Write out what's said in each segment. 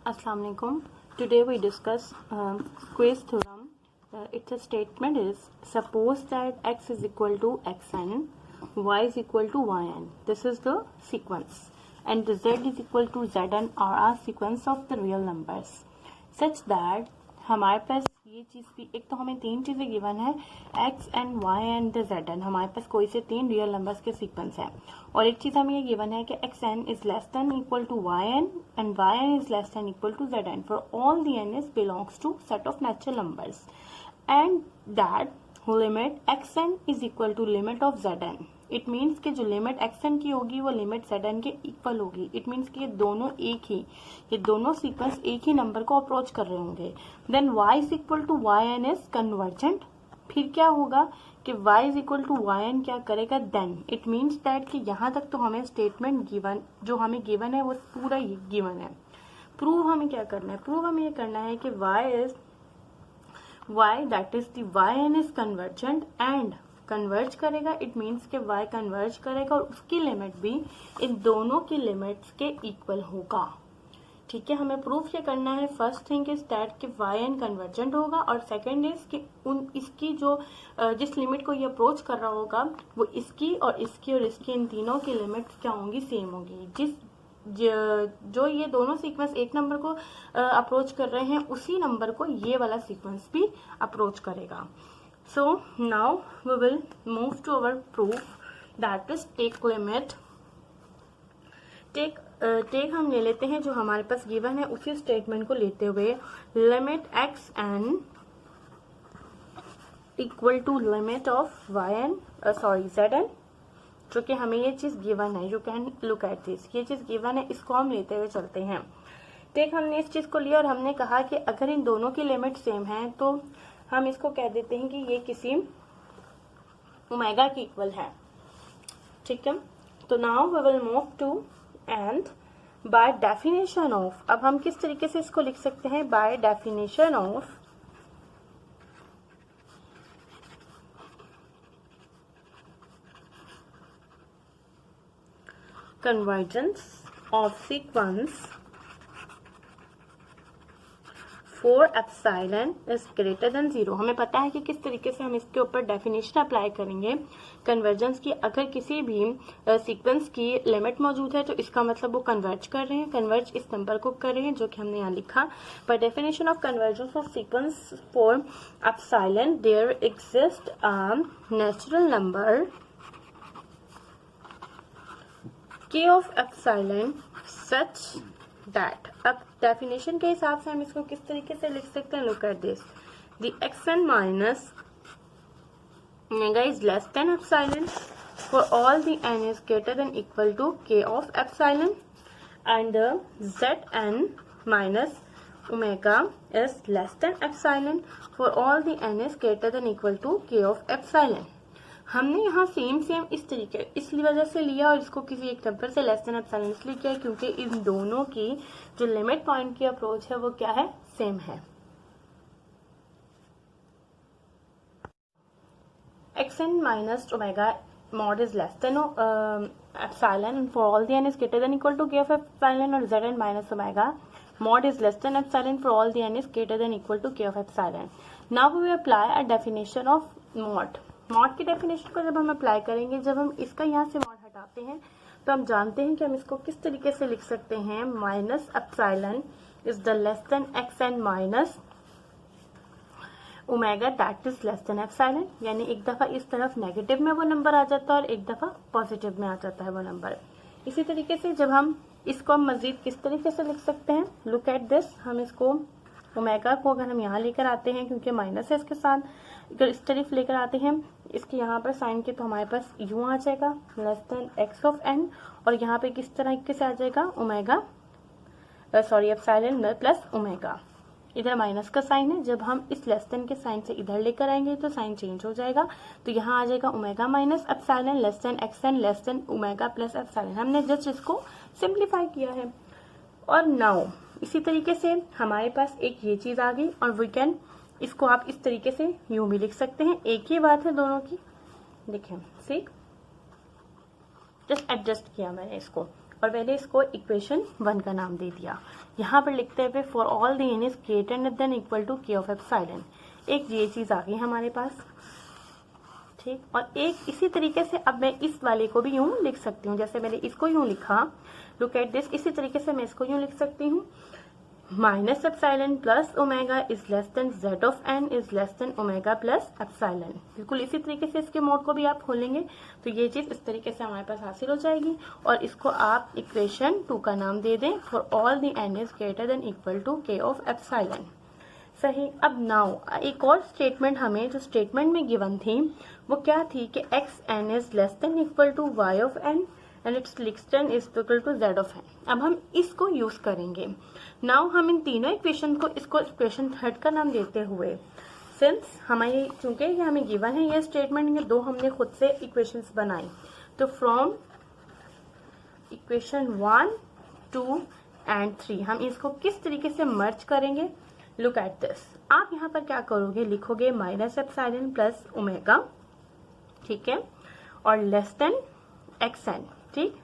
Assalamu alaikum. Today we discuss Square's theorem. Its statement is suppose that x is equal to xn, y is equal to yn. This is the sequence, and the z is equal to zn are a sequence of the real numbers, such that हमारे पास ये चीज़ भी एक तो हमें तीन चीज़ें given है x and y and z n, हमारे पास कोई से तीन रियल नंबर्स के सीक्वेंस है और एक चीज़ हमें ये गिवन है कि x n is less than equal to y n and y n is less than equal to z n for all the n is belongs to set of natural numbers and that limit x n is equal to limit of z n. It means कि जो limit x n की होगी वो limit z n के equal होगी. It means कि ये दोनों सीक्वेंस एक ही नंबर को अप्रोच कर रहे होंगे. Then y is equal to y n is convergent. फिर क्या होगा कि y is equal to y n क्या करेगा, देन इट मीन्स दैट कि यहाँ तक तो हमें स्टेटमेंट गिवन जो हमें गिवन है वो पूरा ही गिवन है. प्रूव हमें क्या करना है, प्रूव हमें ये करना है कि y that is the y n is convergent and converge करेगा. इट मीन्स के y कन्वर्ज करेगा और उसकी लिमिट भी इन दोनों की लिमिट्स के इक्वल होगा. ठीक है, हमें प्रूफ ये करना है. फर्स्ट थिंग इज दैट कि वाई एन कन्वर्जेंट होगा और सेकंड इज कि इसकी जो जिस लिमिट को ये अप्रोच कर रहा होगा वो इसकी और इसकी इन तीनों की लिमिट्स क्या होंगी, सेम होंगी. जो ये दोनों सीक्वेंस एक नंबर को अप्रोच कर रहे हैं उसी नंबर को ये वाला सीक्वेंस भी अप्रोच करेगा. So now we will move to our proof, that is take limit. take हम ले लेते हैं जो हमारे पास गिवन है उसी स्टेटमेंट को लेते हुए limit x n equal to limit of y n z n, जो कि हमें ये चीज गिवन है. You can look at this, ये चीज गिवन है, इसको हम लेते हुए चलते हैं. टेक हमने इस चीज को लिया और हमने कहा कि अगर इन दोनों की लिमिट सेम है तो हम इसको कह देते हैं कि ये किसी ओमेगा की इक्वल है. ठीक है, तो now we will move to and by definition of. अब हम किस तरीके से इसको लिख सकते हैं, by definition of convergence of sequence for epsilon is greater than 0. हमें पता है कि किस तरीके से हम इसके ऊपर डेफिनेशन अप्लाई करेंगे कन्वर्जेंस की. अगर किसी भी सीक्वेंस की लिमिट मौजूद है तो इसका मतलब वो कन्वर्ज कर रहे हैं, कन्वर्ज इस नंबर को कर रहे हैं जो कि हमने यहाँ लिखा. By definition of convergence of sequence for epsilon there exist a natural number k of epsilon such that. अब डेफिनेशन के हिसाब से हम इसको किस तरीके से लिख सकते हैं, look at this. The xn minus omega is less than epsilon for all the n is greater than equal to k of epsilon and the zn minus omega is less than epsilon for all the n is greater than equal to k of epsilon. हमने यहाँ same इस तरीके इसलिए वजह से लिया और इसको किसी एक नंबर से लेस देन एप्सिलॉन इसलिए किया क्योंकि इन दोनों की जो लिमिट पॉइंट की अप्रोच है वो क्या है, सेम है. xn minus omega mod is less than epsilon for all the n is greater than equal to k of epsilon और zn minus omega mod is less than epsilon for all the n is greater than equal to k of epsilon. Now we apply a definition of mod की definition को जब हम apply करेंगे, जब हम इसका यहाँ से मॉड हटाते हैं तो हम जानते हैं कि हम इसको किस तरीके से लिख सकते हैं. Minus epsilon is the less than x n minus omega that is less than epsilon. यानी एक दफा इस तरफ नेगेटिव में वो नंबर आ जाता है और एक दफा पॉजिटिव में आ जाता है वो नंबर. इसी तरीके से जब हम इसको हम मजीद किस तरीके से लिख सकते हैं, लुक एट दिस. हम इसको ओमेगा को अगर हम यहाँ लेकर आते हैं क्योंकि माइनस है इसके साथ, अगर इस तरफ लेकर आते हैं इसके यहाँ पर साइन के तो हमारे पास यूं आ जाएगा less than x of n और यहाँ पे किस तरीके से आ जाएगा ओमेगा एप्सिलॉन प्लस ओमेगा. इधर माइनस का साइन है, जब हम इस लेस देन के साइन से इधर लेकर आएंगे तो साइन चेंज हो जाएगा. तो यहाँ आ जाएगा omega minus epsilon less than x n less than omega plus epsilon. हमने जस्ट इसको सिंप्लीफाई किया है. और नाउ इसी तरीके से हमारे पास एक ये चीज आ गई और वी कैन इसको आप इस तरीके से यूं भी लिख सकते हैं. एक ही बात है दोनों की. देखें, सी जस्ट एडजस्ट किया मैंने इसको. और मैंने इसको इक्वेशन 1 का नाम दे दिया। यहाँ पर लिखते हुए for all the n is greater than equal to k of epsilon. एक ये चीज आ गई हमारे पास, ठीक। और एक इसी तरीके से अब मैं इस वाले को भी यूं लिख सकती हूँ, जैसे मैंने इसको यूं लिखा, लुक एट दिस, इसी तरीके से मैं इसको यूं लिख सकती हूँ, minus epsilon plus omega is less then z of n is less than omega plus epsilon. बिल्कुल इसी तरीके से इसके मोड को भी आप खोलेंगे तो ये चीज इस तरीके से हमारे पास हासिल हो जाएगी, और इसको आप इक्वेशन 2 का नाम दे दें, for all the n is greater than equal to k of epsilon. सही। अब नाउ एक और स्टेटमेंट हमें जो स्टेटमेंट में गिवन थी वो क्या थी कि x n is less than equal to y of n and it's less than is equal to z of n. अब हम इसको यूज करेंगे। नाउ हम इन तीनों इक्वेशन को, इसको इक्वेशन 3 का नाम देते हुए, सिंस हमारे चूंकि ये हमें गिवन है ये स्टेटमेंट, ये दो हमने खुद से इक्वेशंस बनाई, तो फ्रॉम इक्वेशन 1, 2 एंड 3 हम इसको किस तरीके से मर्ज करेंगे। लुक एट दिस, आप यहाँ पर क्या करोगे, लिखोगे माइनस एप्सिलॉन प्लस ओमेगा, ठीक है, और लेस देन एक्स एन, ठीक।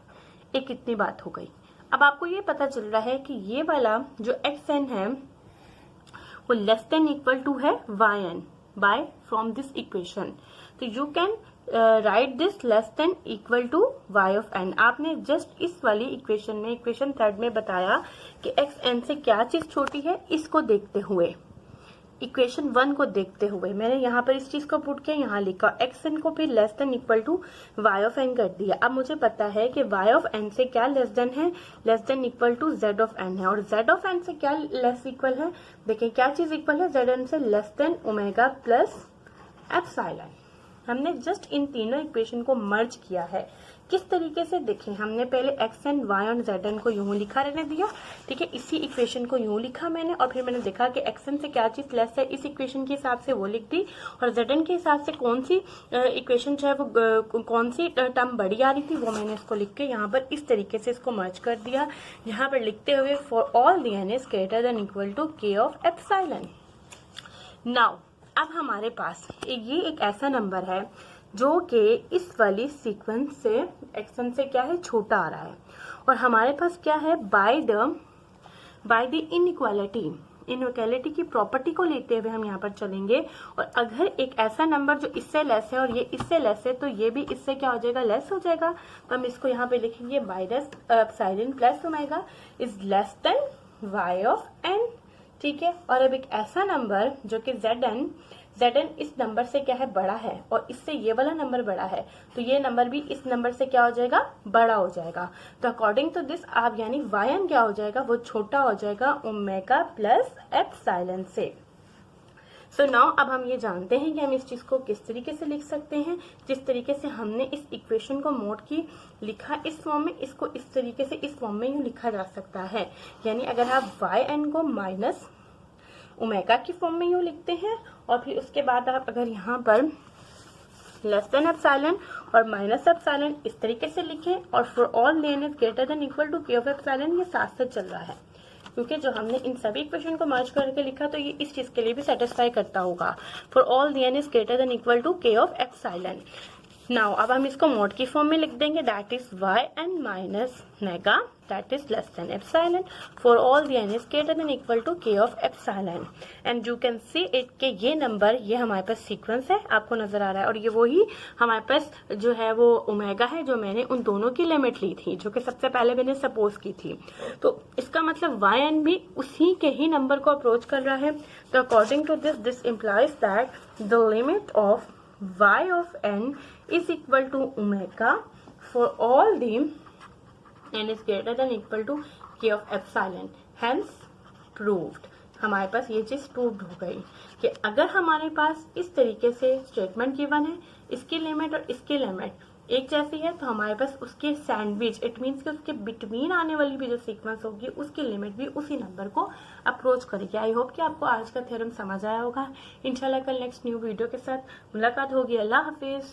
एक इतनी बात हो गई। अब आपको ये पता चल रहा है कि ये वाला जो एक्स एन है वो लेस देन इक्वल टू है y n by from this equation, तो you can write this less than equal to y of n. आपने जस्ट इस वाली इक्वेशन में, इक्वेशन 3 में बताया कि एक्स एन से क्या चीज छोटी है, इसको देखते हुए, इक्वेशन 1 को देखते हुए मैंने यहाँ पर इस चीज को पुट किया, यहाँ लिखा एक्स एन को फिर less than equal to y of n कर दिया। अब मुझे पता है कि वाई ऑफ एन से क्या लेस देन है, less than equal to z of n है, और जेड ऑफ एन से क्या लेस इक्वल है, देखिए क्या चीज इक्वल है, जेड एन से less than omega plus epsilon. हमने जस्ट इन तीनों इक्वेशन को मर्ज किया है। किस तरीके से, देखें हमने पहले एक्स एन वाई और जेड एन को यूं लिखा रहने दिया, ठीक है, इसी इक्वेशन को यूं लिखा मैंने, और फिर मैंने देखा कि एक्स एन से क्या चीज लेस है, इस इक्वेशन के हिसाब से वो लिख दी, और जेड एन के हिसाब से कौन सी इक्वेशन जो है वो कौन सी टर्म बड़ी आ रही थी वो मैंने इसको लिख के यहाँ पर इस तरीके से इसको मर्ज कर दिया, यहाँ पर लिखते हुए for all the n is greater than equal to k of epsilon. Now अब हमारे पास ये एक ऐसा नंबर है जो कि इस वाली सीक्वेंस से एक्सन से क्या है, छोटा आ रहा है, और हमारे पास क्या है, बाय द इनइक्वालिटी की प्रॉपर्टी को लेते हुए हम यहाँ पर चलेंगे, और अगर एक ऐसा नंबर जो इससे लेस है और ये इससे लेस है तो ये भी इससे क्या हो जाएगा, लेस हो जाएगा, तो हम इसको यहाँ पे लिखेंगे minus epsilon plus omega is less than y of n, ठीक है। और अब एक ऐसा नंबर जो कि जेड एन इस नंबर से क्या है, बड़ा है, और इससे ये वाला नंबर बड़ा है, तो ये नंबर भी इस नंबर से क्या हो जाएगा, बड़ा हो जाएगा। तो अकॉर्डिंग टू दिस आप यानी वाई एन क्या हो जाएगा, वो छोटा हो जाएगा ओमेगा प्लस एप्सिलॉन से। सो नाउ अब हम ये जानते हैं कि हम इस चीज को किस तरीके से लिख सकते हैं, जिस तरीके से हमने इस इक्वेशन को मोड की लिखा इस फॉर्म में, इसको इस तरीके से इस फॉर्म में यूं लिखा जा सकता है। यानी अगर आप वाई एन को माइनस ओमेगा की फॉर्म में यूं लिखते हैं, और फिर उसके बाद आप अगर यहाँ पर लेस देन एप्सिलॉन और माइनस एप्सिलॉन इस तरीके से लिखें, और for all the n is greater than equal to k of epsilon, ये साथ साथ चल रहा है, क्योंकि जो हमने इन सभी इक्वेशन को मर्ज करके लिखा तो ये इस चीज के लिए भी सेटिस्फाई करता होगा। For all the n is greater than equal to k of epsilon. Now अब हम इसको मोड की फॉर्म में लिख देंगे, that is y n minus नेगा that is less than epsilon for all the n is greater than equal to k of epsilon. And you can see it के ये नंबर, ये हमारे पास सीक्वेंस है, आपको नजर आ रहा है, और ये वही हमारे पास जो है वो ओमेगा है जो मैंने उन दोनों की लिमिट ली थी, जो कि सबसे पहले मैंने सपोज की थी। तो इसका मतलब वाई एन भी उसी के ही नंबर को अप्रोच कर रहा है। तो according to this implies that the limit of y of n is equal to omega for all the n is greater than equal to k of epsilon, hence proved। हमारे पास ये चीज proved हो गई कि अगर हमारे पास इस तरीके से स्टेटमेंट गिवन है, इसकी लिमिट और इसकी लिमिट एक जैसी है, तो हमारे पास उसके सैंडविच, इट मीन्स कि उसके बिटवीन आने वाली भी जो सीक्वेंस होगी उसकी लिमिट भी उसी नंबर को अप्रोच करेगी। आई होप कि आपको आज का थ्योरम समझ आया होगा। इंशाल्लाह कल नेक्स्ट न्यू वीडियो के साथ मुलाकात होगी। अल्लाह हाफिज।